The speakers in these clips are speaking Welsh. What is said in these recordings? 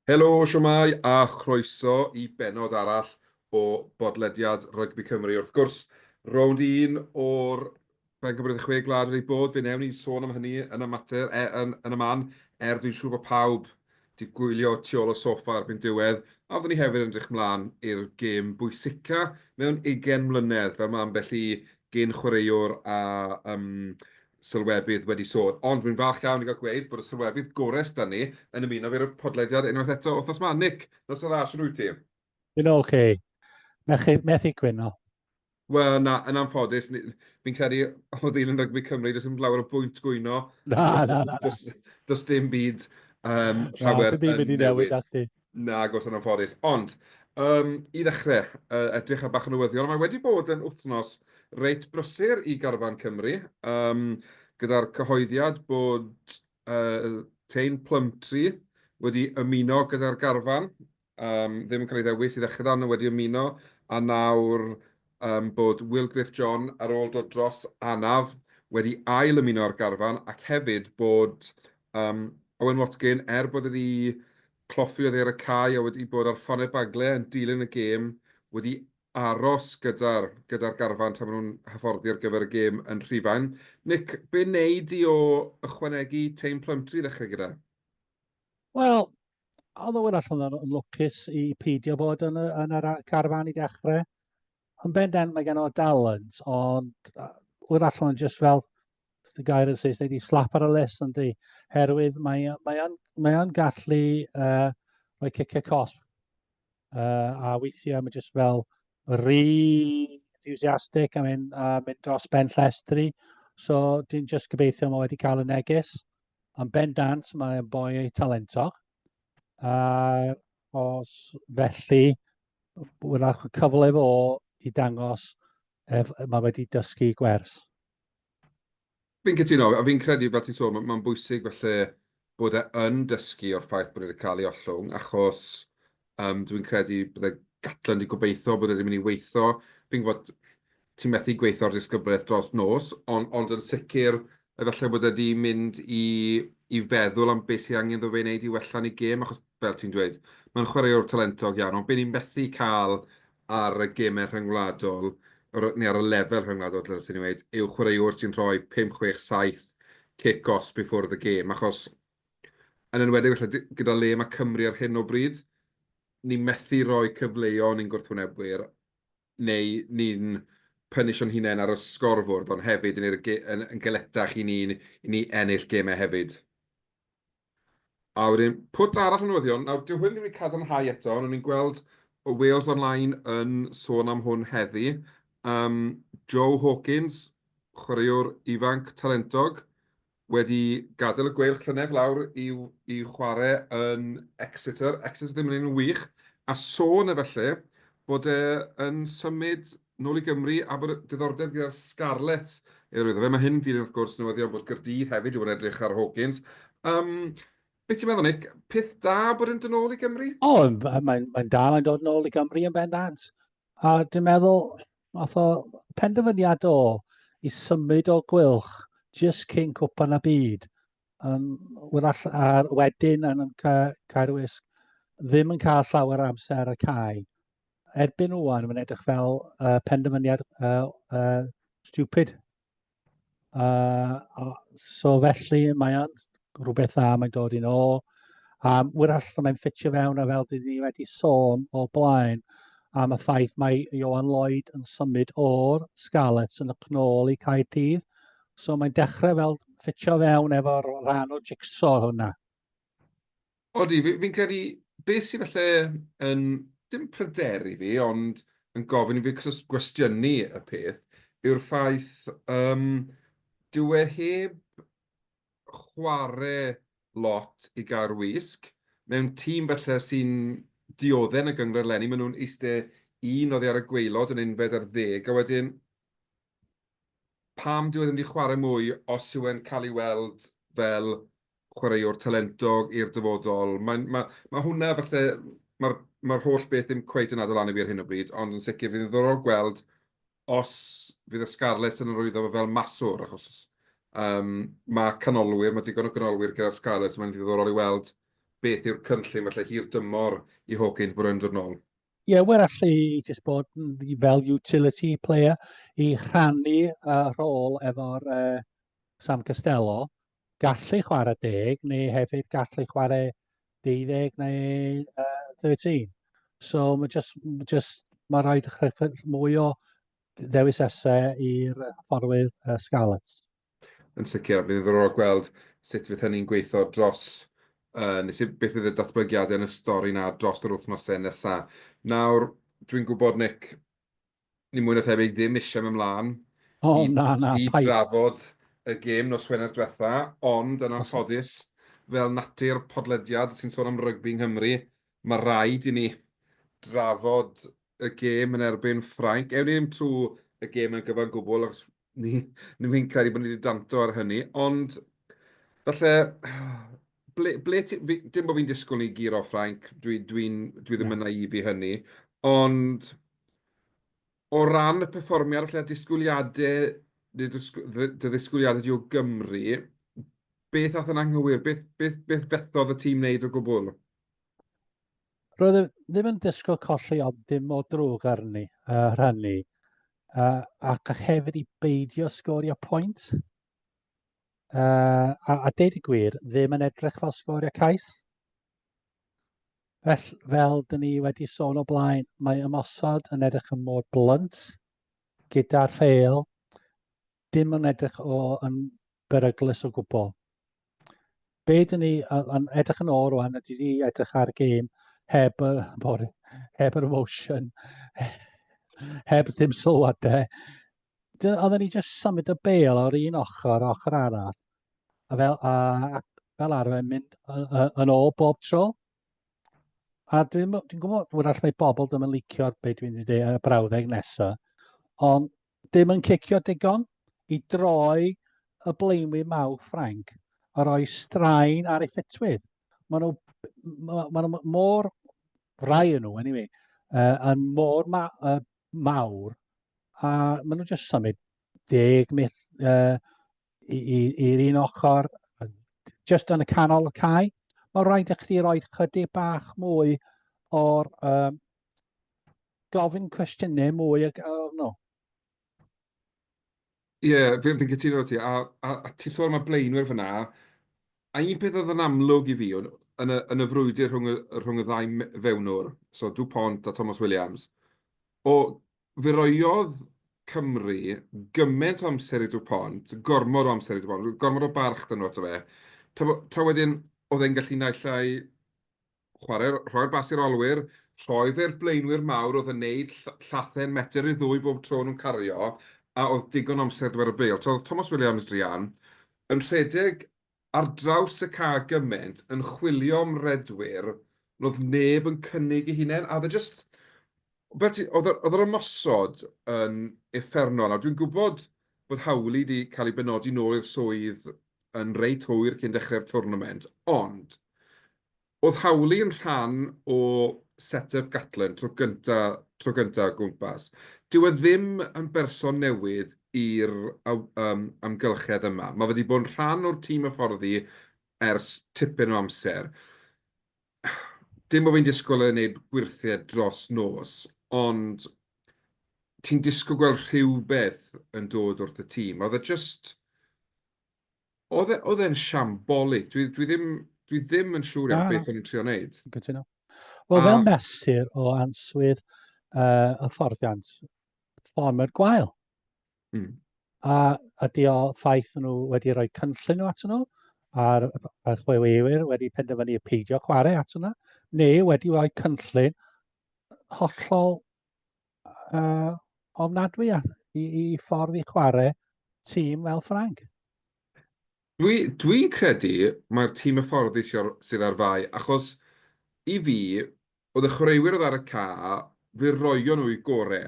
Helo, siwmai, a chroeso i benod arall o bodlediad Rygbi Cymru. Wrth gwrs, rownd un o'r Ben 56 Gwlad wedi bod, fe newn ni sôn am hynny yn y mater, yn y man, dwi'n siŵr bod pawb wedi gwylio tu ôl y soffa erbyn diwedd, a fyddwn ni hefyd yn edrych mlaen i'r gêm bwysica mewn 20 mlynedd, fel mae ambell i gyn chwaraewr a sylwebydd wedi sôn. Ond dwi'n falch iawn i gael gweud bod y sylwebydd gores da ni yn ymuno fy'r podlediad unwaith eto wythnos ma. Nick, nos o dda, sy'n rwyt ti? Dwi'n oce. Methu gwyno. Wel, na, yn anffodus, fi'n credu o ddilyn Rygbi Cymru, does dim lawer o bwynt gwyno, Na. does dim byd Na, llawer dim byd yn wedi newid ati. Na, gos yn anffodus. Ond, i ddechrau, edrych ar bach o newyddion, mae wedi bod yn wythnos reit brysur i garfan Cymru, gyda'r cyhoeddiad bod Tein Plymtree wedi ymuno gyda'r garfan, ddim yn cael ei ddewis i ddechrau dan, wedi ymuno, a nawr bod Will Griff John ar ôl dod dros Anaf wedi ail ymuno ar garfan, ac hefyd bod Owen Watkin, bod wedi cloffi oddi ar y cae a wedi bod ar ffonau bagle yn dilyn y gêm, wedi aros gyda'r garfan tan maen nhw'n hyfforddi ar gyfer y gêm yn Rhufain. Nick, be wneud i o ychwanegu Teim Plymtree ddechrau gyda? Wel, oedd o'n allan yn lwcus i peidio bod yn yr carfan i dechrau. Yn bendant mae gen o dalent, ond oedd allan yn just fel, the gair yn Saesneg, i slap ar y list yn di. Herwydd mae o'n gallu rhoi cicio cosp. A weithiau mae just fel enthusiastic a mynd dros ben llestri. So dwi'n just gobeithio mae wedi cael y neges. Yn bendant mae'n boi ei talentog. Os felly, wrach cyfle fo i dangos mae wedi dysgu gwers. Fi'n cytuno, a fi'n credu, fel ti'n sôn, mae'n bwysig felly bod e yn dysgu o'r ffaith bod wedi cael ei ollwng, achos dwi'n credu bod e gadlen di gobeithio bod e wedi mynd i weithio. Fi'n gwybod ti'n methu gweithio'r disgyblaeth dros nos, ond yn sicr, efallai bod e wedi mynd i feddwl am beth sydd angen ddo fe wneud i wellan i gêm, achos fel ti'n dweud, mae'n chwaraewr talentog iawn, ond be ni'n methu cael ar y gemau rhyngwladol, neu ar y lefel rhyngwladol, dyna sy'n ei weid, yw chwaraewr sy'n rhoi 5-6-7 kick-offs before the game, achos yn enwedig gyda le mae Cymru ar hyn o bryd, ni'n methu rhoi cyfleon i'n gwrthwynebwyr, neu ni'n pynisio'n hunain ar y sgorfwrdd, ond hefyd yn galetach i ni ennill gemau hefyd. A wedyn, pwt arall yn newyddion, nawr dyw hwn ddim wedi cadarnhau eto, ond ni'n gweld o Wales Online yn sôn am hwn heddi. Joe Hawkins, chwaraewr ifanc talentog, wedi gadael y gweilch llynedd lawr i chwarae yn Exeter. Exeter ddim yn un wych, a sôn efallai bod e yn symud nôl i Gymru a bod diddordeb gyda'r Scarlett i ddweud. Mae hyn dilyn wrth gwrs newyddion bod Gaerdydd hefyd wedi bod yn edrych ar Hawkins. Beth ti'n meddwl, Nick? Peth da bod yn dod nôl i Gymru? Mae'n da, mae'n dod nôl i Gymru yn bendant. A dwi'n meddwl, fath o penderfyniad i symud o gwylch just cyn cwpan y byd. Wedyn yn Caerwys ddim yn cael llawer amser y cae. Erbyn wwan, mae'n edrych fel penderfyniad stupid. So felly mae'n rhywbeth dda, mae'n dod i'n ôl. Wrach mae'n ffitio fewn a fel dyn ni wedi sôn o blaen am y ffaith mae Ioan Lloyd yn symud o'r Scarlets yn y cnôl i Caerdydd. So mae'n dechrau fel ffitio fewn efo'r rhan o jigsaw hwnna. Odi, fi'n credu beth sy'n felly yn dim pryderu fi, ond yn gofyn i fi gwestiynu y peth, yw'r ffaith dyw e heb chwarae lot i gael wisg. Mewn tîm felly sy'n diodden y gyngor lenni, maen nhw'n eistedd un oddi ar y gweilod yn unfed ar 10, a wedyn pam dyw e ddim wedi chwarae mwy os yw e'n cael ei weld fel chwaraewr talentog i'r dyfodol. Mae hwnna falle, mae'r holl beth ddim cweit yn adael anu fi ar hyn o bryd, ond yn sicr fydd ddiddorol gweld os fydd y Scarlett yn rwyddo fel maswr, achos mae digon o canolwyr gyda'r Scarlett, mae'n ddiddorol i weld beth yw'r cynllun falle hir dymor i hogi'n bod yn dod nôl. Ie, we'r allu jyst bod fel utility player i rhannu rôl efo'r Sam Costello, gallu chwarae 10 neu hefyd gallu chwarae 12 neu 13. So mae rhaid mwy o ddewisesau i'r fforwyr Scarlets. Yn sicr, bydd yn ddorol gweld sut fydd hynny'n gweithio dros, nes i beth fydd y datblygiadau yn y stori na dros yr wythnosau nesaf. Nawr, dwi'n gwybod, Nick, ni mwy na thebyg ddim eisiau mewn mlaen i Paid. drafod y gêm nos Wener diwetha, ond yn anffodus, fel natur podlediad sy'n sôn am rygbi yng Nghymru, mae rhaid i ni drafod y gêm yn erbyn Ffrainc. Ewn ni'n trwy y gêm yn gyfan gwbl, achos ni'n credu bod ni wedi danto ar hynny, ond falle, dim bod fi'n disgwyl ni giro Ffrainc, dwi ddim yn naif i hynny, ond o ran y perfformiad, falle disgwyliadau, dy ddisgwyliadau di o Gymru, beth ath yn anghywir? Beth fethodd y tîm wneud o gwbl? Roedd ddim yn disgwyl colli ond dim o drwg arni, rhannu. Ac hefyd i beidio sgorio pwynt. A deud y gwir, ddim yn edrych fel sgorio cais. Fel dyn ni wedi sôn o blaen, mae ymosod yn edrych yn mor blunt gyda'r ffeil, dim yn edrych yn beryglus o gwbl. Be dyn ni yn edrych yn ôl rwan, ydy ni edrych ar y gêm heb yr emotion, heb ddim sylwadau. Oedden ni jyst symud y bêl o'r un ochr arall, a fel arfer mynd yn ôl bob tro. A dwi'n gwybod wrach mae bobl ddim yn licio beth dwi'n dweud y brawddeg nesaf, ond dim yn cicio digon i droi y blaenwyr mawr Ffrainc a rhoi straen ar eu ffitwydd. Maen nhw mor, rai yn nhw, anyway, yn mor mawr, a maen nhw jyst symud 10 milltir i'r un ochr, just yn y canol y cae. Mae rhaid i chdi roi chydig bach mwy o'r gofyn cwestiynau mwy no. Ie, fi'n cytuno ti, a ti sôn am y blaenwyr fyna, a un peth oedd yn amlwg i fi yn y frwydr rhwng y ddau fewnwr, so Dupont a Thomas Williams, fe roiodd Cymru gymaint o amser i Dupont, gormod o amser i Dupont, gormod o barch dyn nhw ato fe. Ta wedyn, oedd e'n gallu naill rhoi'r bas i'r olwyr, rhoi'r blaenwyr mawr oedd yn neud llathen metr i ddwy bob tro nhw'n cario, a oedd digon amser dyfer y beil. So, Thomas Williams Drian yn rhedeg ar draws y ca gymaint yn chwilio am redwyr, oedd neb yn cynnig i hunain, a oedd yr ymosod yn effernol. Dwi'n gwybod bod hawlu wedi cael ei benodi nôl i'r swydd yn reit hwyr cyn dechrau'r twrnament, ond oedd hawlu yn rhan o set-up Gatland tro gynta gwmpas. Dyw e ddim yn berson newydd i'r amgylchedd yma. Mae wedi bod yn rhan o'r tîm hyfforddi ers tipyn o amser. Dim bod fi'n disgwyl yn gwneud gwirthiau dros nos, ond ti'n disgwyl gweld rhywbeth yn dod wrth y tîm. Oedd e'n siambolic. Dwi ddim yn siŵr iawn beth o'n i'n trio wneud. Wel, fel mesur o answydd y fforddiant, fformwyr gwael. A ydy o ffaith nhw wedi rhoi cynllun nhw ato nhw, a'r chwaraewyr wedi penderfynu peidio chwarae ato nhw, neu wedi rhoi cynllun hollol ofnadwy i ffordd i chwarae tîm fel Ffrainc. Dwi'n credu mae'r tîm hyfforddi sydd ar fai, achos i fi, oedd y chwaraewyr oedd ar y ca, fe roio nhw i gorau.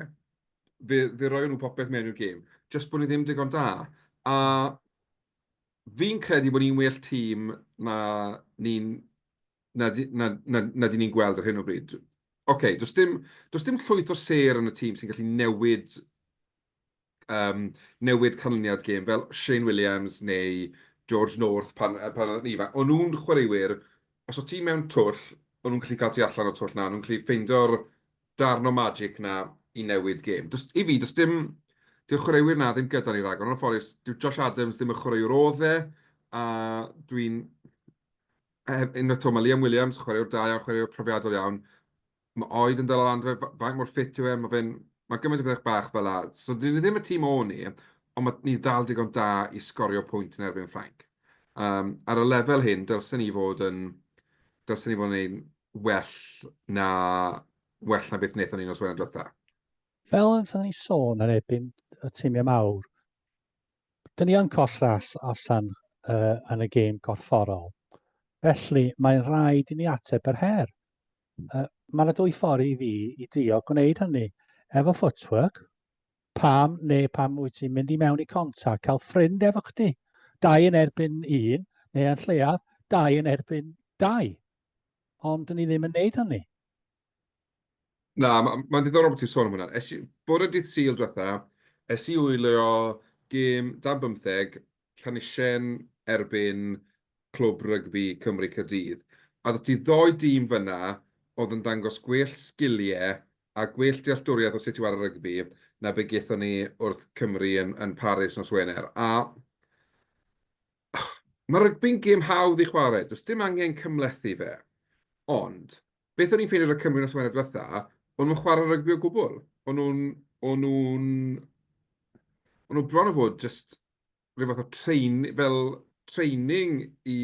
Fe roio nhw popeth mewn i'r gêm. Just bod ni ddim digon da. A fi'n credu bod ni'n well tîm na di ni'n gweld ar hyn o bryd. Oce, does dim llwyth o ser yn y tîm sy'n gallu newid canlyniad gêm, fel Shane Williams neu George North pan oedd ifanc. O'n nhw'n chwaraewyr os o ti mewn twll, o'n nhw'n gallu cael ti allan o'r twll na, o'n nhw'n gallu ffeindio'r darn o magic na i newid gêm. I fi, di'r chwaraewyr na ddim gyda ni ragor. Yn y ffordd, dyw Josh Adams ddim yn chwaraewr oedd e, a dwi'n... unwaith to, mae Liam Williams, chwaraewr da iawn, chwaraewr profiadol iawn. Mae oed yn dal o land, faint mor ffit yw e, mae gymaint o beth bach fel la. So, dyn ni ddim y tîm o ni, ond mae ni ddal digon da i sgorio pwynt yn erbyn Ffrainc. Ar y lefel hyn, dylsyn ni fod yn ein na, well na beth wnaethon ni nos Wener diwetha. Fel wnaethon ni sôn ar erbyn y tîmiau mawr, dyn ni yn collas allan yn y gêm corfforol. Felly, mae'n rhaid i ni ateb yr her. Mae yna dwy ffordd i fi i drio gwneud hynny. Efo footwork, pam wyt ti'n mynd i mewn i contact, cael ffrind efo chdi. 2 yn erbyn 1, neu yn lleiaf, 2 yn erbyn 2. Ond dyn ni ddim yn neud hynny. Na, mae'n diddorol bod ti'n sôn am hwnna. Bod y dydd Sul diwetha, es i wylio gêm 15 Llanischen erbyn clwb rygbi Cymru Caerdydd. A ddod i ddoi dîm fyna oedd yn dangos gwell sgiliau a gwell dealltwriaeth o sut i war y rygbi na be gaethon ni wrth Cymru yn Mharis nos Wener. A mae rygbi'n gêm hawdd i chwarae. Does dim angen cymlethu fe. Ond, beth o'n i'n ffeindio ar Cymru nos Wener diwetha, o'n nhw'n chwarae rygbi o gwbl. O'n nhw'n bron o fod just rhyw fath o training i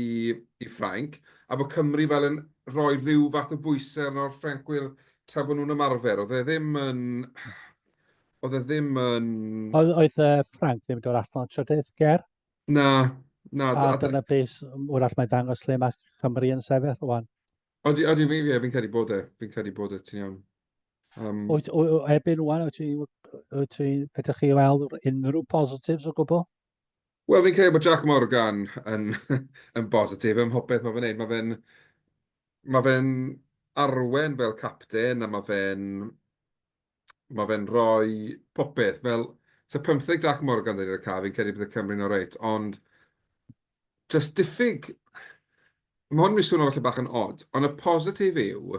Ffrainc, a bod Cymru fel yn rhoi rhyw fath o bwysau o'r Ffrancwyr tra bod nhw'n ymarfer. Oedd e ddim yn... Oedd Ffrainc ddim yn dod allan o trydydd ger? Na, na. A dyna beth, wrach mae'n dangos lle mae Cymru yn sefyll rwan. Odi, fi'n credu bod e. Fi'n credu bod e, ti'n iawn. Erbyn rwan, pethau chi weld unrhyw positives o gwbl? Wel, fi'n credu bod Jack Morgan yn bositif ym mhopeth mae fe'n neud. Mae fe'n arwen fel capten a mae fe'n rhoi popeth fel... So 15 Jack Morgan dweud i'r ca, fi'n credu bydd y Cymru'n o reit, ond just diffyg... Mae hwn yn swnio falle bach yn odd, ond y positif yw,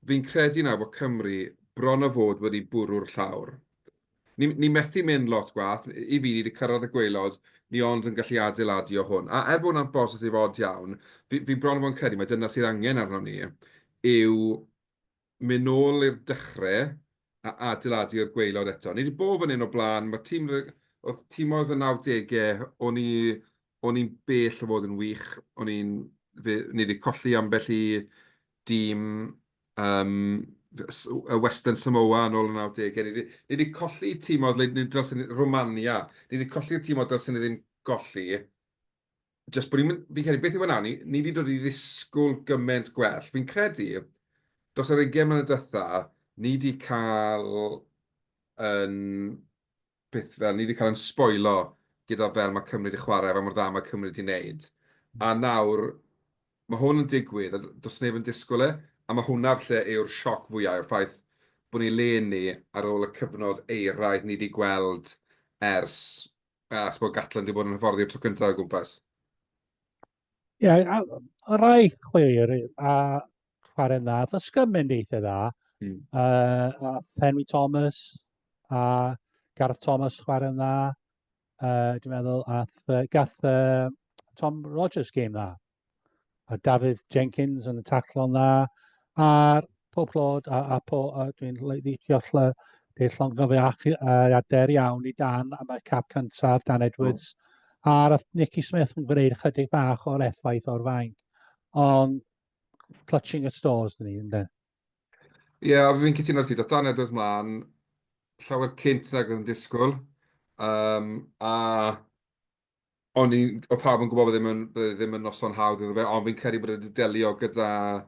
fi'n credu nawr bod Cymru bron o fod wedi bwrw'r llawr. Ni methu mynd lot gwaith. I fi, ni wedi cyrraedd y gweilod, ni ond yn gallu adeiladu o hwn. A er bod hwnna'n bositif odd iawn, fi bron o fod yn credu, mae dyna sydd angen arno ni, yw mynd nôl i'r dechrau a adeiladu'r gweilod eto. Ni wedi bod fan hyn o blaen, mae tîm oedd y 90au, o'n i'n bell o fod yn wych, ni wedi colli ambell i dîm y Western Samoa yn ôl y 90au. Ni wedi colli tîm oedd Romania. Ni wedi colli'r tîm oedd dylsyn ni ddim golli. Just bod fi'n credu beth yw yna, ni wedi dod i ddisgwyl gymaint gwell. Fi'n credu, dros yr 20 mlynedd diwetha, ni wedi cael yn sboilo gyda fel mae Cymru wedi chwarae, fel mor dda mae Cymru wedi wneud. A nawr, mae hwn yn digwydd, a does neb yn disgwyl e, a mae hwnna lle yw'r sioc fwyaf, yw'r ffaith bod ni'n len ni ar ôl y cyfnod eiraidd ni wedi gweld ers bod Gatland wedi bod yn hyfforddi'r tro cyntaf o gwmpas. Ie, y rai chwaraewyr a chwarae dda, ddysgu mynd eitha dda. Henry Thomas a Gareth Thomas chwarae dda. Dwi'n meddwl, gath Tom Rogers game dda. A David Jenkins yn y taclo'n dda. A'r pob clod, dwi'n licio llongyfiadau iawn i Dan am y cap cyntaf, Dan Edwards. A'r Nicky Smith yn gwneud chydig bach o'r effaith o'r faint. Ond clutching at straws dyn ni, ynddo? Ie, fi'n cytuno ti, Dan Edwards mlaen, llawer cynt nag oedd yn disgwyl. O pawb yn gwybod bod ddim yn noson hawdd iddo fe, ond fi'n credu bod wedi delio gyda'r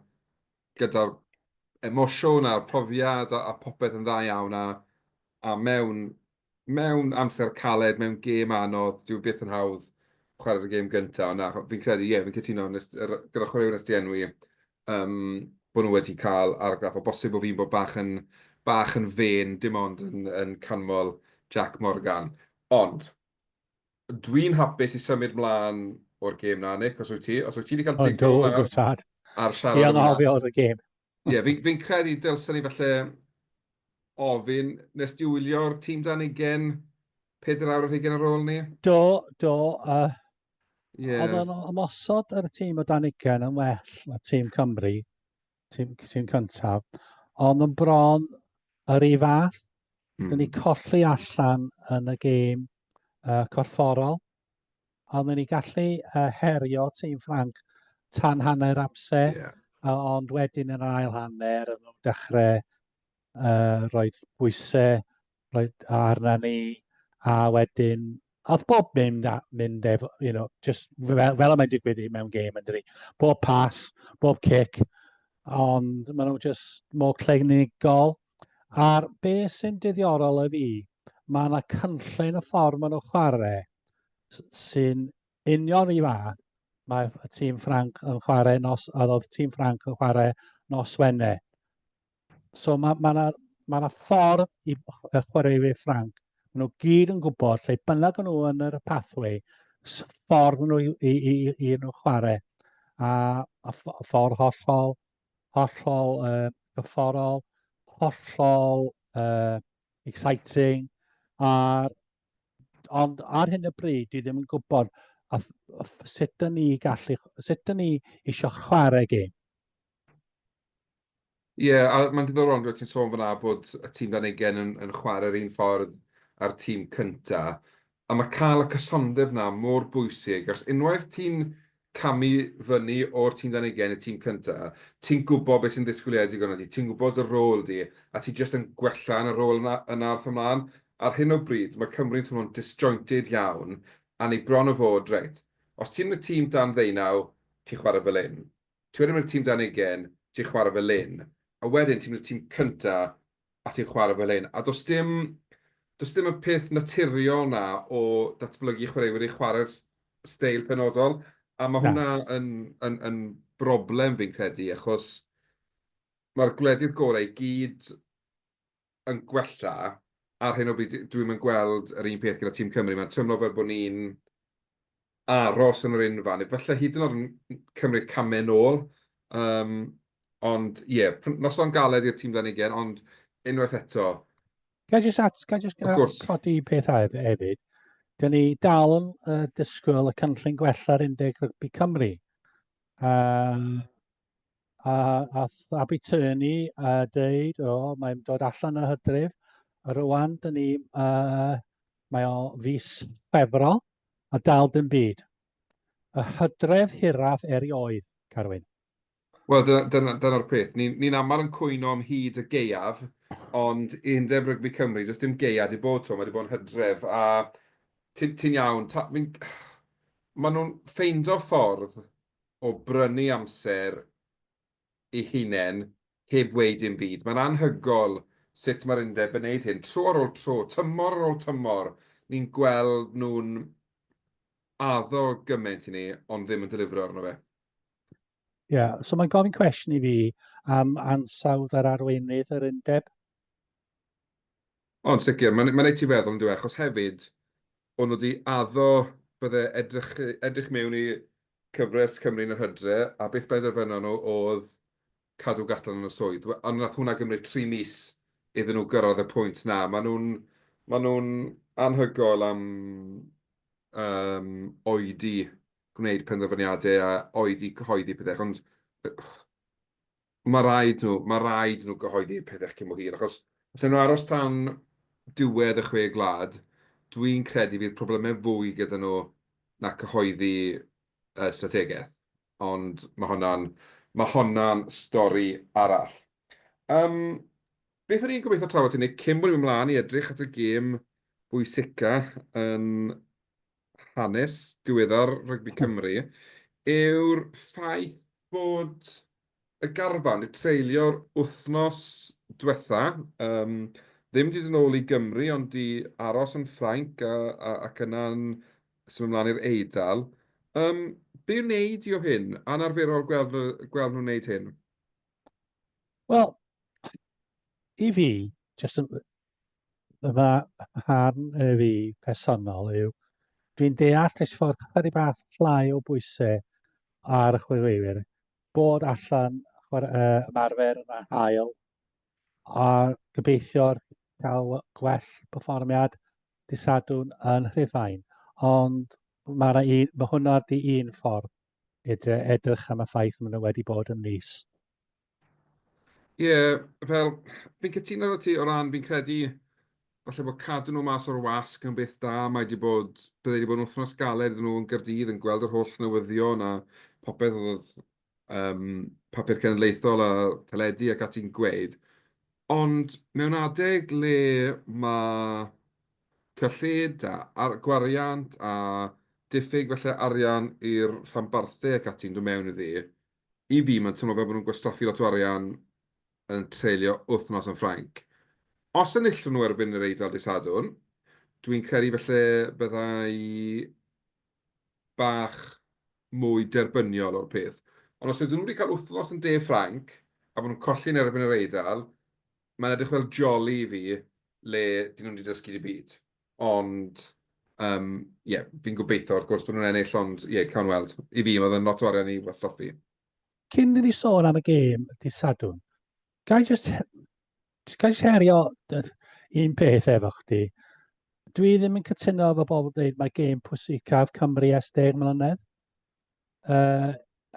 emosiwn a'r profiad a popeth yn dda iawn a mewn amser caled, mewn gêm anodd, dwi'n byth yn hawdd chwarae'r gêm gyntaf. Na, fi'n credu, fi'n cytuno gyda chwaraewyr nes di enwi bod nhw wedi cael argraff. O bosib bod fi'n bod bach yn fen, dim ond yn canmol Jack Morgan. Ond, dwi'n hapus i symud mlaen o'r gêm na, Nick, os wyt ti? Os wyt ti wedi cael digon ar I siarad am hwnna. anghofio o'r gêm. Ie, fi'n credu dylsen ni falle ofyn, nes di wylio'r tîm dan 20 peder awr ar 20 ar ôl ni? Do, oedd Ie, yn ymosod ar y tîm o dan 20 yn well na tîm Cymru, tîm cyntaf, ond yn bron yr un fath. Dyn ni hmm, colli allan yn y gêm corfforol, ond dyn ni gallu herio tîm Ffrainc tan hanner amser, ie, ond wedyn yn yr ail hanner yn nhw'n dechrau roedd bwysau arna ni, a wedyn, oedd bob mynd efo, just fel y mae'n digwydd mewn gêm yn dydi. Bob pas, bob kick, ond maen nhw just mor clinical. A'r beth sy'n diddiorol y fi, mae yna cynllun y ffordd maen nhw'n chwarae sy'n union i fath. Mae y tîm Ffrainc yn chwarae oedd y tîm Ffrainc yn chwarae nos Wener. So mae ffordd i chwaraewyr Ffrainc. Maen nhw gyd yn gwybod lle bynnag nhw yn yr pathway, ffordd nhw i nhw chwarae. A ffordd hollol gyfforol, hollol exciting. Ond ar hyn o bryd, dwi ddim yn gwybod sut dyn ni eisiau chwarae gêm. Ie, a mae'n diddorol ond ti'n sôn fyna bod y tîm dan 20 yn chwarae'r un ffordd â'r tîm cynta. A mae cael y cysondeb na mor bwysig. Os unwaith ti'n camu fyny o'r tîm dan 20, y tîm cynta, ti'n gwybod beth sy'n ddisgwyliedig o'na ti. Ti'n gwybod y rôl di, a ti jyst yn gwella yn y rôl yna wrth ymlaen. Ar hyn o bryd, mae Cymru'n teimlo'n disjointed iawn, a ni bron o fod, reit. Os ti'n y tîm dan 19, ti'n chwarae fel un. Ti wedyn yn y tîm dan 20, ti'n chwarae fel un. A wedyn ti'n mynd y tîm cynta a ti'n chwarae fel hyn. A does dim y peth naturiol na o datblygu chwaraewyr i chwarae'r steil penodol. A mae Na. hwnna yn broblem fi'n credu, achos mae'r gwledydd gorau i gyd yn gwella. Ar hyn o bryd, dwi'n mynd gweld yr un peth gyda tîm Cymru. Mae'n teimlo fel bod ni'n aros yn yr unfa, neu falle hyd yn oed yn cymryd camau nôl. Um, ond ie, nos o'n galed i'r tîm dan 20, ond unwaith eto, Ga i just wrth gwrs, codi pethau hefyd. Dyn ni dal yn disgwyl y cynllun gwella'r undeg rygbi Cymru. A Aberturney dweud, mae'n dod allan y hydref. A rwan, mae o fis Chwefrol, a dal dim byd. Y hydref hiraf erioed, Carwyn. wel, dyna'r peth. Ni'n aml yn cwyno am hyd y geiaf, ond undeb rygbi Cymru, does dim geiad i bod to, mae wedi bod yn hydref. A ti'n iawn, maen nhw'n ffeindio ffordd o brynu amser eu hunain heb weid dim byd. Mae'n anhygol sut mae'r undeb yn gwneud hyn. Tro ar ôl tro, tymor ar ôl tymor, ni'n gweld nhw'n addo gymaint i ni, ond ddim yn delifro arno fe. So mae'n gofyn cwestiwn i fi am ansawdd yr arweinydd yr undeb. Ond sicr, mae'n neud ti feddwl yn diwech, achos hefyd, o'n nhw wedi addo bydde edrych mewn i cyfres Cymru yn yr hydre, a beth bydd erfyno nhw oedd cadw gadael yn y swydd. Ond nath hwnna gymryd 3 mis iddyn nhw gyrraedd y pwynt na. Maen nhw'n anhygol am oedi gwneud penderfyniadau a oedi cyhoeddi pethau. Ond mae rhaid nhw gyhoeddi pethau cyn o hir. Achos os nhw aros tan diwedd y chwe glad, dwi'n credu fydd problemau fwy gyda nhw na cyhoeddi strategaeth. Ond mae honna'n stori arall. Beth o'n i'n gobeithio trafod hynny, cyn bod ni'n ymlaen i edrych at y gêm bwysica yn hanes diweddar Rygbi Cymru, yw'r ffaith bod y garfan wedi treulio'r wythnos diwetha, ddim wedi dod yn ôl i Gymru, ond di aros yn Ffrainc ac yna'n symud ymlaen i'r Eidal. Be wneud i o hyn? Anarferol gweld nhw'n wneud hyn? Wel, i fi, just yma harn y fi personol yw, dwi'n deall nes ffordd chydig bach llai o bwysau ar y chwaraewyr, bod allan ymarfer yn y hael a gobeithio cael gwell perfformiad dydd Sadwrn yn Rhufain. Ond mae hwnna di un ffordd edrych am y ffaith maen nhw wedi bod yn nis. Ie, fel, fi'n cytuno â ti o ran, fi'n credu, falle bod cadw nhw mas o'r wasg yn beth da, bydde wedi bod yn wythnos galed iddyn nhw yn Gaerdydd yn gweld yr holl newyddion a popeth oedd papur cenedlaethol a teledu ac ati'n gweud. Ond mewn adeg le mae cyllid a gwariant a diffyg felly arian i'r rhanbarthau ac ati'n dod mewn iddi, i fi mae'n teimlo fel bod nhw'n gwastraffu lot o arian yn treulio wythnos yn Ffrainc. Os enillwn nhw erbyn yr Eidal dydd Sadwrn, dwi'n credu felly byddai bach mwy derbyniol o'r peth. Ond os ydyn nhw wedi cael wythnos yn de Ffrainc, a bod nhw'n colli'n erbyn yr Eidal, mae'n edrych fel joli i fi le dyn nhw wedi dysgu di byd. Ond, fi'n gobeithio, wrth gwrs, bod nhw'n ennill, ond cawn weld. I fi, oedd yn lot o arian i wastoffi. Cyn i ni sôn am y gêm dydd Sadwrn, gai just herio un peth efo chdi. Dwi ddim yn cytuno efo bobl dweud mae gêm pwysicaf Cymru ers 10 mlynedd.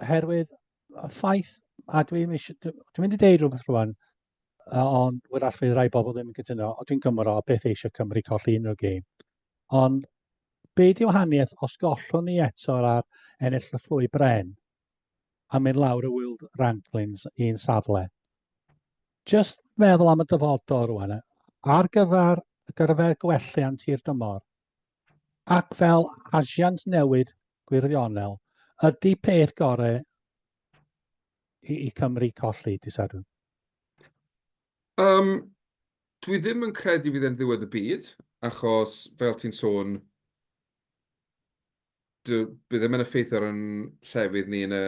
Herwydd y ffaith, a dwi'n mynd i deud rhywbeth rwan, ond wrth fydd rai bobl ddim yn cytuno, dwi'n gymro beth eisiau Cymru colli unrhyw gêm. Ond be di wahaniaeth os gollwn ni eto ar ennill y llwy bren a mynd lawr y World Ranklings un safle? Just meddwl am y dyfodol rwan, ar gyfer gwelliant i'r dymor, ac fel asiant newid gwirionol, ydy peth gorau i Cymru colli dydd Sadwrn? Dwi ddim yn credu fydd e'n ddiwedd y byd, achos fel ti'n sôn, bydd ddim yn effeithio ar yn llefydd ni yn y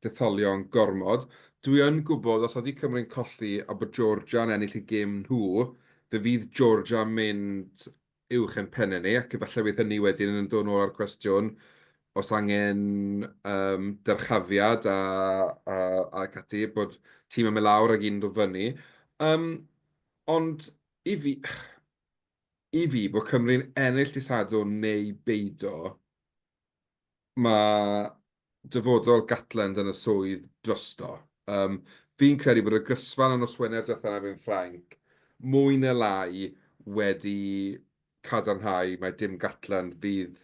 detholion gormod. Dwi yn gwybod, os ydy Cymru'n colli a bod Georgia'n ennill i gêm nhw, fe fydd Georgia mynd uwch yn pennau ni, ac efallai fydd hynny wedyn yn dod nôl ar cwestiwn os angen dyrchafiad a gati, bod tîm yn mynd lawr ag un dod fyny. Ond i fi, bod Cymru'n ennill dydd Sadwrn neu beido, mae dyfodol Gatland yn y swydd drosto. Fi'n credu bod y gysfan yn oswener diwethaf yn Ffrainc mwy neu lai wedi cadarnhau mae dim Gatland fydd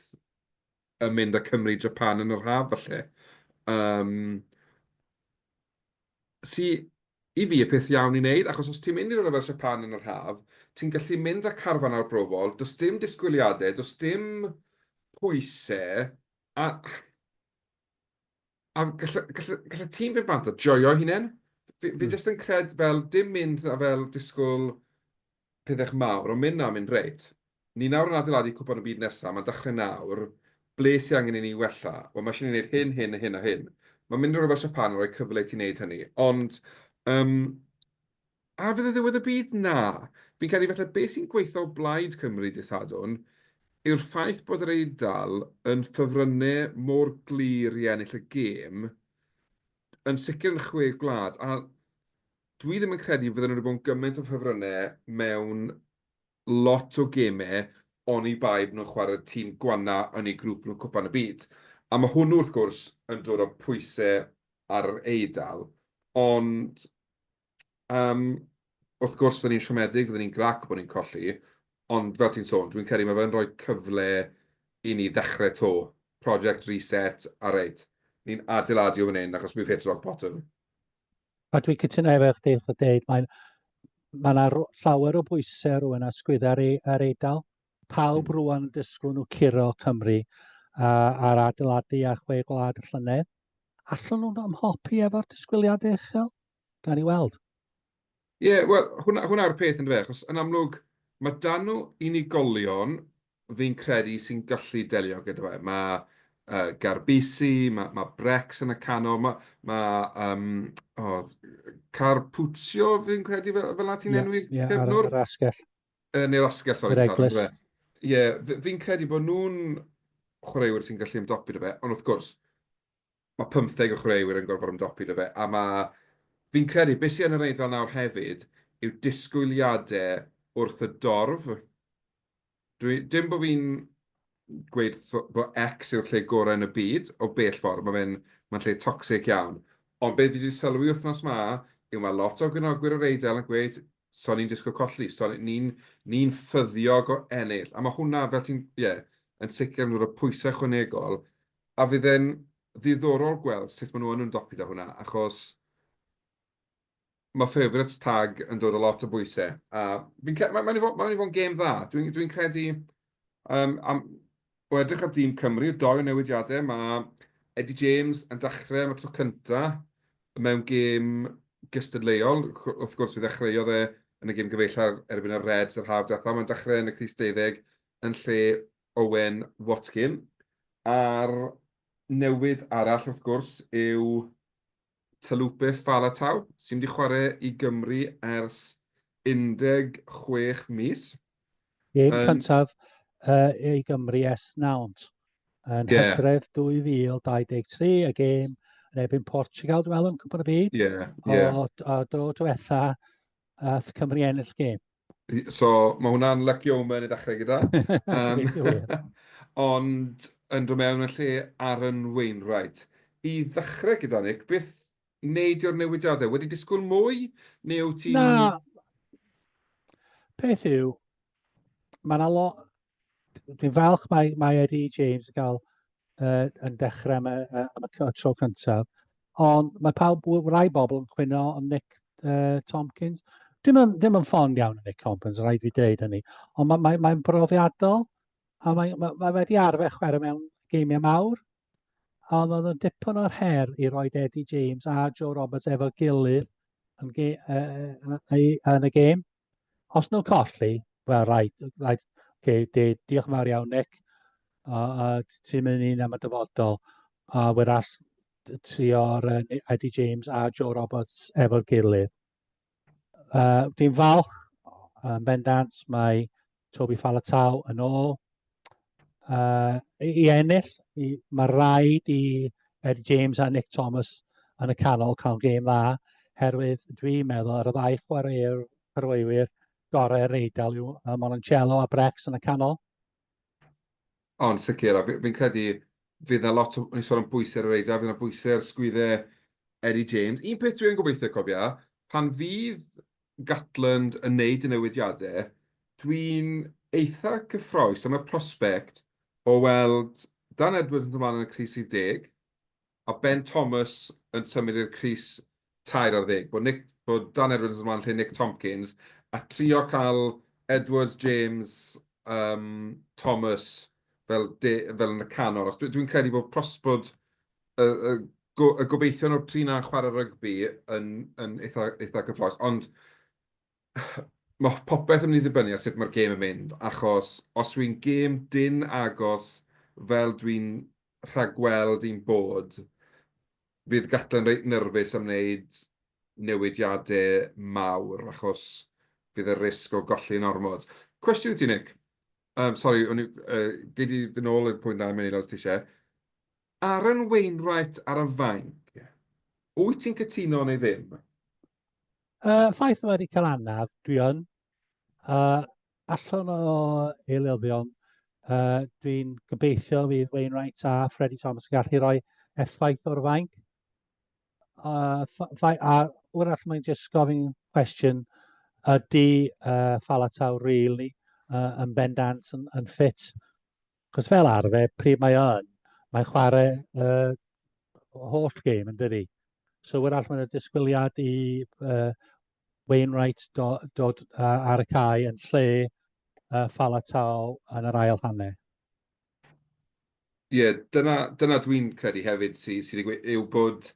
yn mynd â Cymru-Japan yn yr haf, falle. I fi y peth iawn i wneud, achos os ti'n mynd i'r lefel Japan yn yr haf, ti'n gallu mynd â carfan ar brofol, does dim disgwyliadau, does dim pwysau, a gallai tîm fynd bant a joio hunain. Fi jyst yn cred fel dim mynd a fel disgwyl pethau mawr, ond mynd na mynd reit. Ni nawr yn adeiladu cwpan y byd nesaf, mae'n dechrau nawr, ble sy'n angen i ni wella. Wel, mae eisiau ni wneud hyn, hyn a hyn a hyn. Mae'n mynd o'r efo Japan yn rhoi cyfle i ti wneud hynny. Ond, a fydd y ddiwedd y byd? Na. Fi'n credu felly beth sy'n gweithio o blaid Cymru dydd Sadwrn yw'r ffaith bod yr Eidal yn ffefrynnau mor glir i ennill y gêm, yn sicr yn chwe gwlad. A dwi ddim yn credu fydden nhw wedi bod yn gymaint o ffefrynnau mewn lot o gemau oni bai bod nhw'n chwarae tîm gwana yn ei grŵp nhw'n cwpan y byd. A mae hwnnw wrth gwrs yn dod o pwysau ar yr Eidal. Ond wrth gwrs, fydden ni'n siomedig, fydden ni'n grac bod ni'n colli. Ond fel ti'n sôn, dwi'n credu mae fe'n rhoi cyfle i ni ddechrau to. Project reset a reit. Ni'n adeiladu o fan hyn achos we've hit rock bottom. A dwi'n cytuno efo chdi wrth dweud, mae yna llawer o bwysau rwan a sgwydda'r Eidal. Pawb rwan yn disgwyl nhw curo Cymru a'r adeiladu a chwe gwlad y llynedd. Allan nhw'n ymhopi efo'r disgwyliadau uchel? Gawn ni weld. Wel, hwnna'r peth yn fe, achos yn amlwg, mae dan nhw unigolion fi'n credu sy'n gallu delio gyda fe. Mae Garbisi, mae Brex yn y canol, Carpwtsio fi'n credu fel ti'n enwi cefnwr. Ar asgell. Neu'r asgell, sori. Eglwys. Fi'n credu bod nhw'n chwaraewyr sy'n gallu ymdopi dy fe, ond wrth gwrs, ma 15 o chreuwyr yn gorfod ymdopi dy fe, a fi'n credu, beth sy'n yn yr Eidal nawr hefyd, yw disgwyliadau wrth y dorf. Dim bod fi'n gweud bod X yw'r lle gorau yn y byd, o bell ffordd, mae'n lle toxic iawn. Ond beth fi wedi sylwi wythnos yw mae lot o gynogwyr o'r Eidal yn gweud, so ni'n disgwyl colli, ni'n ffyddiog o ennill. A mae hwnna, fel ti'n, yn sicr yn rhoi pwysau ychwanegol, a fydd e'n ddiddorol gweld sut maen nhw yn ymdopi â hwnna, achos mae favourites tag yn dod o lot o bwysau. A mae'n mynd i fod yn gêm dda. Dwi'n credu, o edrych ar dîm Cymru, 2 newidiadau, mae Eddie James yn dechrau am y tro cyntaf mewn gêm gystadleuol. Wrth gwrs, fe ddechreuodd e yn y gêm gyfeillgar erbyn y Reds yr haf diwethaf. Mae'n dechrau yn y crys 12 yn lle Owen Watkin. A'r newid arall, wrth gwrs, yw Talupe Falatau, sy'n wedi chwarae i Gymru ers 16 mis. Gêm cyntaf i Gymru nawnt yn Hydref 2023, y gêm yn erbyn Portugal, dwi'n meddwl, yn Cwpan y Byd. O dro diwetha, Cymru ennill gêm. So, mae hwnna'n lucky omen i ddechrau gyda. Ond yn dod mewn yn lle Aaron Wainwright. I ddechrau gyda Nick, beth wneud o'r newidiadau? Wedi disgwyl mwy? Neu ti'n... Na, peth yw, mae'n lot... Dwi'n falch mae Eddie James yn cael yn dechrau am y tro cyntaf. Ond mae rai bobl yn chwino am Nick Tompkins. Dim yn ffond iawn o Nick Tompkins, rhaid fi dweud hynny. Ond mae'n brofiadol, a mae wedi arfer chwarae mewn geimiau mawr. Ond oedd yn dipyn o'r her i roi Eddie James a Joe Roberts efo gilydd yn y gêm. Os nhw'n colli, wel, rhaid, diolch yn fawr iawn, Nick. Ti'n mynd un am y dyfodol. Whereas trio'r Eddie James a Joe Roberts efo'r gilydd. Dwi'n falch, yn bendant, mae Toby Falatau yn ôl. I ennill, mae rhaid i Eddie James a Nick Thomas yn y canol cael gêm dda, herwydd dwi'n meddwl ar y ddau chwaraewyr gorau'r Eidal yw Monticello a Brex yn y canol. Ond sicr, a fi'n credu fydd yna lot o, ni sôn am bwysau'r Eidal, fydd yna bwysau'r sgwyddau Eddie James. Un peth dwi'n gobeithio cofio, pan fydd Gatland yn neud y newidiadau, dwi'n eitha cyffroes am y prospect o weld Dan Edwards yn dod yn y crys 10, a Ben Thomas yn symud i'r crys 3 ar 10. Bod Dan Edwards yn dod lle Nick Tompkins, a trio cael Edwards, James, Thomas fel yn y canol. Dwi'n credu bod prosbod y gobeithion o'r 3 na'n chwarae rygbi yn eitha cyffroes. Ond mae popeth yn mynd i ddibynnu ar sut mae'r gêm yn mynd, achos os dwi'n gêm dyn agos fel dwi'n rhagweld i'n bod, fydd Gatland reit nyrfus am wneud newidiadau mawr, achos fydd y risg o golli'n ormod. Cwestiwn i ti, Nick. Sori, gei di fynd nôl i'r pwynt na yn mynd i os ti eisiau. Aaron Wainwright ar y fainc, wyt ti'n cytuno neu ddim? Ffaith mae wedi cael anaf, dwi yn. Allan o eilyddion, dwi'n gobeithio fydd Wainwright a Freddie Thomas yn gallu rhoi effaith o'r fainc. A wrach mae'n just gofyn cwestiwn, ydy Falatau really yn bendant yn ffit? Cos fel arfer, pryd mae'n chwarae holl gêm yn dydi. So wrach mae'n disgwyliad i Wainwright dod ar y cae yn lle Falatau yn yr ail hanner. Ie, dyna dwi'n credu hefyd yw bod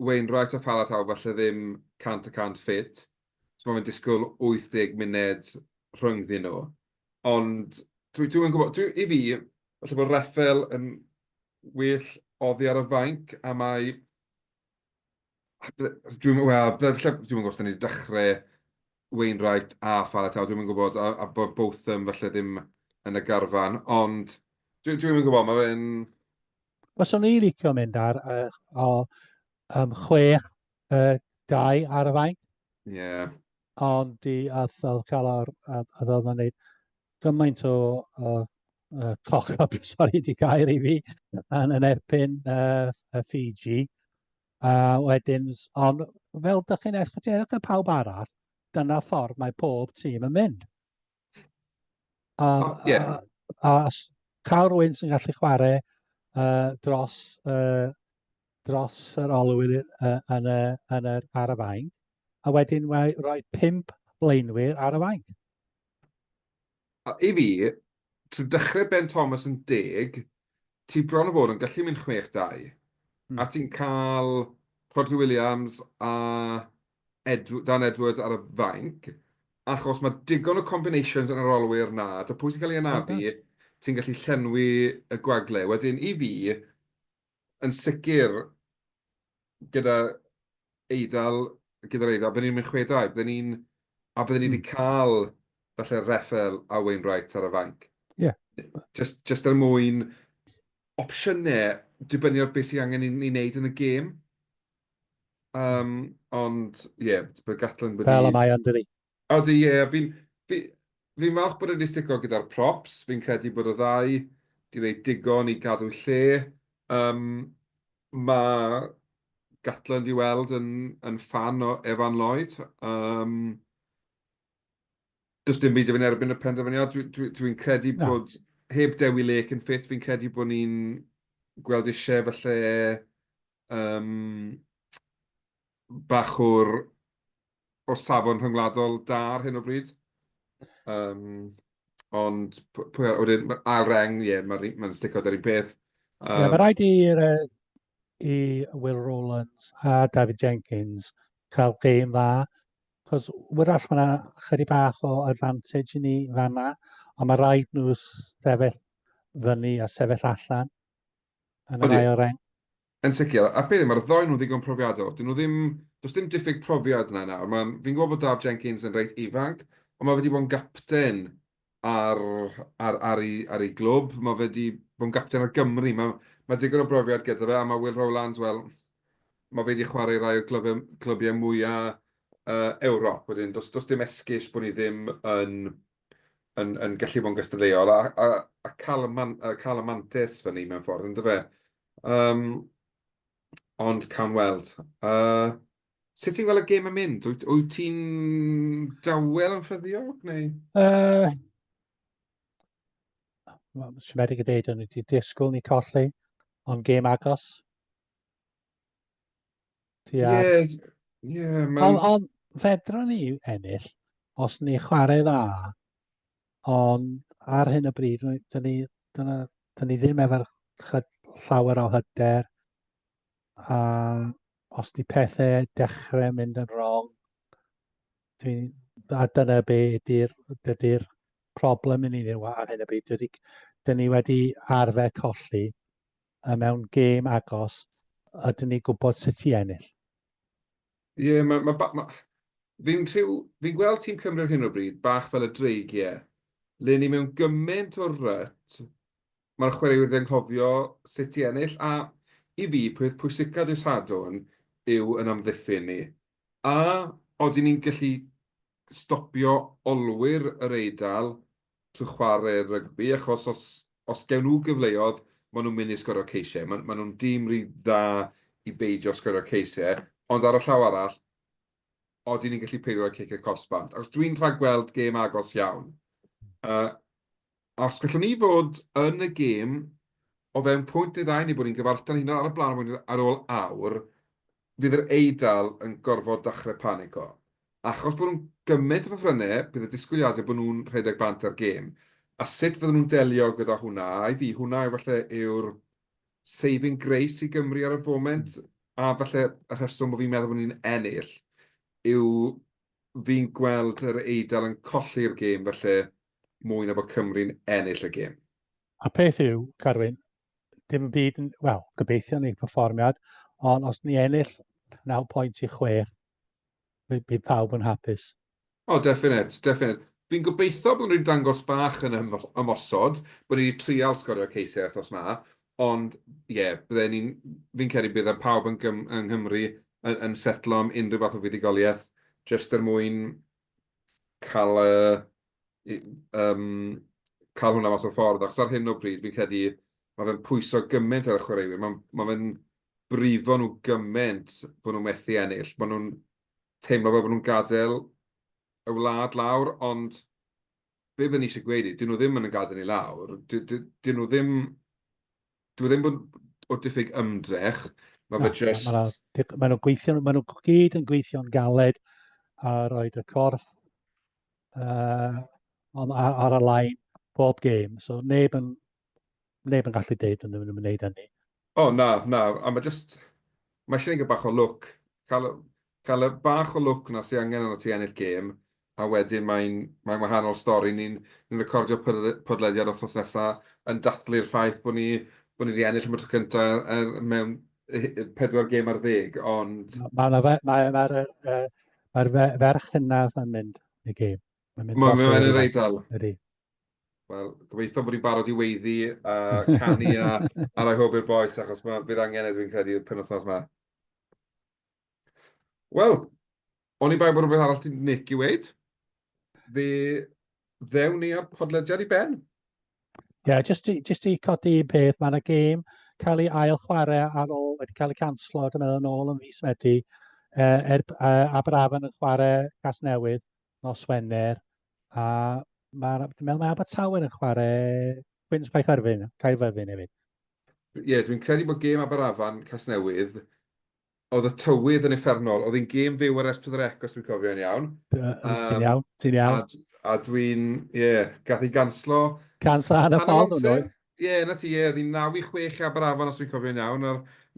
Wainwright a Falatau falle ddim 100% ffit. So mae'n disgwyl 80 munud rhyngddyn nhw. Ond dwi'n gwybod, i fi, falle bod Reffel yn well oddi ar y fainc, a mae... Dwi'n gwybod, ni wedi dechrau Wainwright a Falatau, dwi'n gwybod, a bod both falle ddim yn y garfan, ond dwi'n gwybod, mae fe'n... Fyswn i licio mynd ar o 6-2 ar y fainc, Ie. ond oedd cael oedd o'n gwneud gymaint o cock-up, sori, di gair i fi, yn erbyn Fiji. Wedyn, ond fel dych chi'n edrych y pawb arall, dyna ffordd mae pob tîm yn mynd. Ie. A Carwyn sy'n gallu chwarae dros dros yr olwyr ar y fainc, a wedyn rhoi 5 blaenwyr ar y fainc. I fi, trwy dechrau Ben Thomas yn 10, ti bron o fod yn gallu mynd 6-2. A ti'n cael Rodri Williams a Dan Edwards ar y fainc, achos mae digon o combinations yn yr olwyr na, dy pwy sy'n cael ei anafu, Oeddet? ti'n gallu llenwi y gwagle. Wedyn, i fi, yn sicr, gyda Eidal, byddwn ni'n mynd 6-2, byddwn ni wedi cael falle Reffel a Wainwright ar y fainc. Ie. Just er mwyn opsiynau dibynnu ar beth sydd angen i wneud yn y gêm. Ond, ie, bydd Gatland wedi... Fel y mae yn dydi. Odi, ie, fi'n falch bod wedi stico gyda'r props. Fi'n credu bod y ddau di wneud digon i gadw lle. Mae Gatland i weld yn fan o Evan Lloyd. Does dim byd i fi'n erbyn y penderfyniad. Dwi'n credu Na. bod heb Dewi Lake yn ffit, fi'n credu bod ni'n gweld eisiau falle bach o'r safon rhyngwladol da ar hyn o bryd. Ond, wedyn, ail reng, ie, mae'n stico ar un peth. Ie, mae rhaid i Will Rowlands a David Jenkins cael gêm dda, cos wrach mae yna chydig bach o advantage i ni fanna, ond mae rhaid nhw sefyll fyny a sefyll allan yn yr Odi, ail reng. yn sicr, a beth mae'r ddoi nhw ddigon profiadol. Does dim diffyg profiad yna nawr. Fi'n gwybod bod Daf Jenkins yn reit ifanc, ond mae wedi bod yn gapten ar ei glwb. Mae wedi bod yn gapten ar Gymru. Mae digon o brofiad gyda fe, a mae Will Rowlands, wel, mae wedi chwarae rai o clybiau mwyaf Ewrop. Wedyn, does dim esgus bod ni ddim yn gallu bod yn gystadleuol. A cael y mantis fyny mewn ffordd, ynddo fe? Ond cawn weld. Sut ti'n gweld y gêm yn mynd? Wyt ti'n dawel yn ffyddiog? Neu? Siomedig y deud, o'n i wedi disgwyl ni colli, ond gêm agos. Ie, Ond fedra ni ennill os ni chwarae dda, ond ar hyn o bryd, dyn ni ddim efo'r llawer o hyder, a os di pethau dechrau mynd yn wrong, a dyna be ydy'r problem i ni ar hyn o bryd. Dyn ni wedi arfer colli mewn gêm agos, a dyn ni gwybod sut i ennill. Ie, fi'n gweld tîm Cymru ar hyn o bryd bach fel y dreigiau. Le ni mewn gymaint o ryt, mae'r chwaraewyr yn anghofio sut i ennill, a i fi, pwysicad yw sadwn yw yn amddiffyn ni. A oedden ni'n gallu stopio olwyr yr Eidal trwy chwarae rygbi, achos os gewn nhw gyfleoedd, maen nhw'n mynd i sgorio ceisiau. Maen nhw'n dîm rhy dda i beidio sgorio ceisiau, ond ar y llaw arall, oedden ni'n gallu peidio rhoi cicio cosbant. Achos dwi'n rhagweld gêm agos iawn. Os gallwn ni fod yn y gêm, o fewn pwynt neu ddau ni bod ni'n gyfartal hyn ar y blaen ar ôl awr, fydd yr Eidal yn gorfod dechrau panico. Achos bod nhw'n gymaint o ffefrynnau, bydd y disgwyliadau bod nhw'n rhedeg bant ar gêm. A sut fydden nhw'n delio gyda hwnna? I fi, hwnna yw'r saving grace i Gymru ar y foment, a falle y rheswm bod fi'n meddwl bod ni'n ennill, yw fi'n gweld yr Eidal yn colli'r gêm, falle mwy na bod Cymru'n ennill y gêm. A peth yw, Carwyn, dim byd, wel, gobeithion ni'n perfformiad, ond os ni ennill 9.6, bydd pawb yn hapus. O, definite. Fi'n gobeithio bod nhw'n dangos bach yn ymosod, bod ni wedi trial sgorio ceisiau achos yma, Ond, fi'n credu bydd y pawb yng Nghymru yn setlo am unrhyw fath o fuddugoliaeth, jyst er mwyn cael, um, cael hwnna mas o'r ffordd. Achos ar hyn o bryd, fi'n credu mae fe'n pwyso gymaint ar y chwaraewyr. Mae fe'n brifo nhw gymaint bod nhw'n methu ennill. Mae nhw'n teimlo fel bod nhw'n gadael y wlad lawr, ond be byddwn ni eisiau gweud, dyn nhw ddim yn y gadael ni lawr. Dyn nhw ddim, dyn nhw ddim o diffyg ymdrech. Mae Na, fe just... nhw'n gweithio, maen nhw gyd yn gweithio'n galed a roed y corff ar y lain bob gêm. So neb yn gallu deud yn ddim yn wneud hynny. O, na. A mae just... Mae eisiau gwneud bach o look. Cael y bach o look na sy'n angen yno ti ennill gêm, a wedyn mae'n wahanol stori. Ni'n recordio podlediad wythnos nesaf yn dathlu'r ffaith bod ni wedi ennill am y tro cyntaf mewn 4 gêm ar 10, ond... Mae'r ferch hynaf yn mynd y gêm. Mae'n mynd dros Mae'n yr yr Eidal. Eidal. Ydy. Wel, gobeithio bod ni'n barod i weiddi a canu a rhoi hwb i'r boes, achos bydd angen edrych fi'n credu y penwythnos yma. Wel, o'n i bai bod rhywbeth arall ti Nick i weid. Fe ddewn ni ar podlediad i ben. Ie, jyst i codi un peth, mae'n y gêm cael ei ail chwarae ar ôl wedi cael ei canslo, dwi'n meddwl, yn ôl yn fis Medi. Aberafan yn chwarae Casnewydd nos Wener. A dwi'n meddwl mae Abertawe yn chwarae Gwyn's Caerfyrddin hefyd. Ie, dwi'n credu bod gêm Aberafan Casnewydd, oedd y tywydd yn effernol. Oedd hi'n gêm fyw ar S4C, os dwi'n cofio'n iawn. Ti'n iawn. A dwi'n, gath i ganslo. Canslo hanner ffordd nhw'n oedd. Na ti, oedd hi'n 9-6 i Aberafan, os dwi'n cofio'n iawn.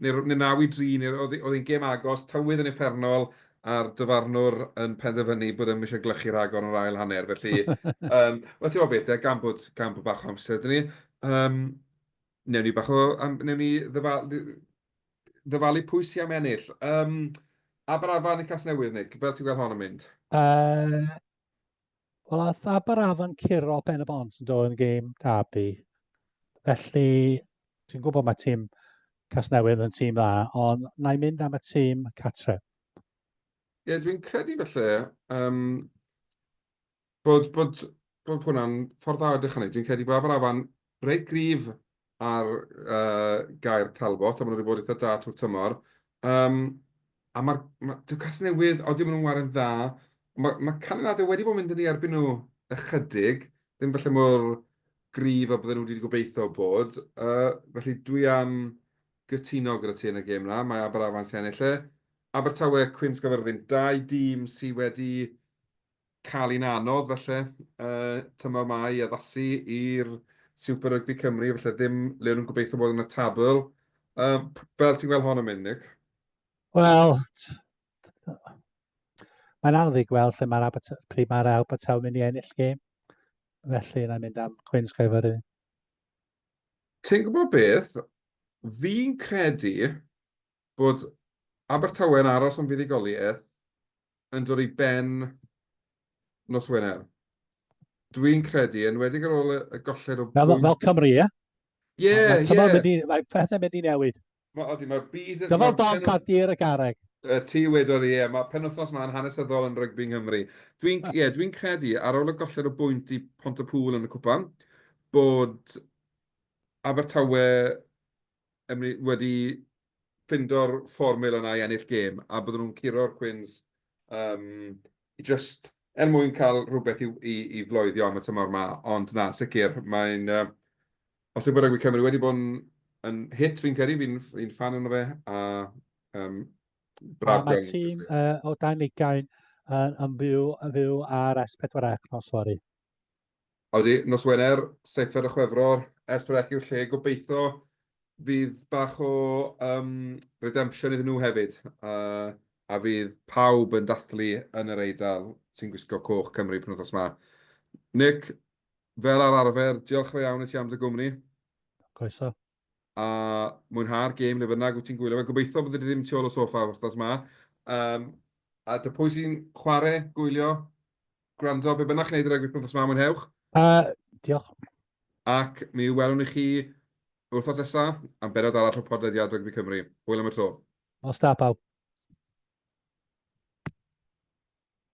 Neu 9-3, oedd hi'n gêm agos, tywydd yn effernol, a'r dyfarnwr yn penderfynu bod ddim eisiau glychu rhagor o'r ail hanner. Felly, wel, ti'n gwybod beth, gan bod bach o amser, dyn ni. Newn ni ddyfalu pwy sy'n am ennill. Aberafan i Casnewydd, Nick, fel ti'n gweld hon yn mynd? Wel, oedd Aberafan curo Ben y Bont yn dod yn gêm derby. Felly, ti'n gwybod mae tîm Casnewydd yn tîm dda, ond na i mynd am y tîm Catre. Ie, dwi'n credu felly bod hwnna'n ffordd dda o edrych arni. Dwi'n credu bod Aberafan reit gryf ar gair Talbot, a maen nhw wedi bod eitha da trwy'r tymor. A dyw Casnewydd, oedden nhw'n wario'n dda, mae canlyniadau wedi bod yn mynd yn ei erbyn nhw ychydig, ddim felly mor gryf a bydden nhw wedi gobeithio bod. Felly dwi am gytuno gyda ti yn y gêm yna, mae Aberafan sy'n ennill lle. Abertawe Cwins Gaerfyrddin, 2 dîm sydd wedi cael un anodd felly tymor mai addasu i'r Super Rugby Cymru, felly ddim le nhw'n gobeithio bod yn y tabl. Fel ti'n gweld hon yn mynd, Nick? Wel, mae'n anodd i gweld lle mae'r Abertawe mynd i ennill gêm. Felly, na mynd am Cwins Caerfyrddin. Ti'n gwybod beth? Fi'n credu bod Abertawe yn aros am fuddugoliaeth yn dod i ben nos Wener. Dwi'n credu, yn wedi ar ôl y golled o bwynt... Fel Cymru, ie? Ie. Mae pethau mynd i newid. Mae'r byd... Dyfal don Cadir y garreg. Ti wedodd i, mae penwythnos ma'n hanesyddol yn rygbi yng Nghymru. Dwi'n credu, ar ôl y golled o bwynt i Pontypool yn y cwpan, bod Abertawe wedi ffindio'r fformul yna i ennill gêm, a byddwn nhw'n curo'r Cwins i just mwyn cael rhywbeth i floeddio am y tymor yma. Ond na, sicr, mae'n... os yw bod Rygbi Cymru wedi bod yn hit, fi'n credu, fi'n fan yno fe, a braf Mae tîm o dan ugain yn fyw ar S4C nos fory. Oeddi, nos Wener, 7 Chwefror, S4C yw'r lle, gobeithio fydd bach o redemption iddyn nhw hefyd. A fydd pawb yn dathlu yn yr Eidal sy'n gwisgo coch Cymru penwythnos yma. Nick, fel ar arfer, diolch fawr iawn i ti am dy gwmni. Croeso. A mwynhau'r gêm neu fynnag wyt ti'n gwylio. Gobeithio bod wedi ddim tu ôl o soffa wrthnos yma. A dy pwy sy'n chwarae, gwylio, gwrando, be bynnag wneud yr egwyl penwythnos yma, mwynhewch. Diolch. Ac mi welwn i chi Wrthos nesaf, am benod arall o podlediad Rygbi Cymru. Hwyl am y tro. Os da pawb.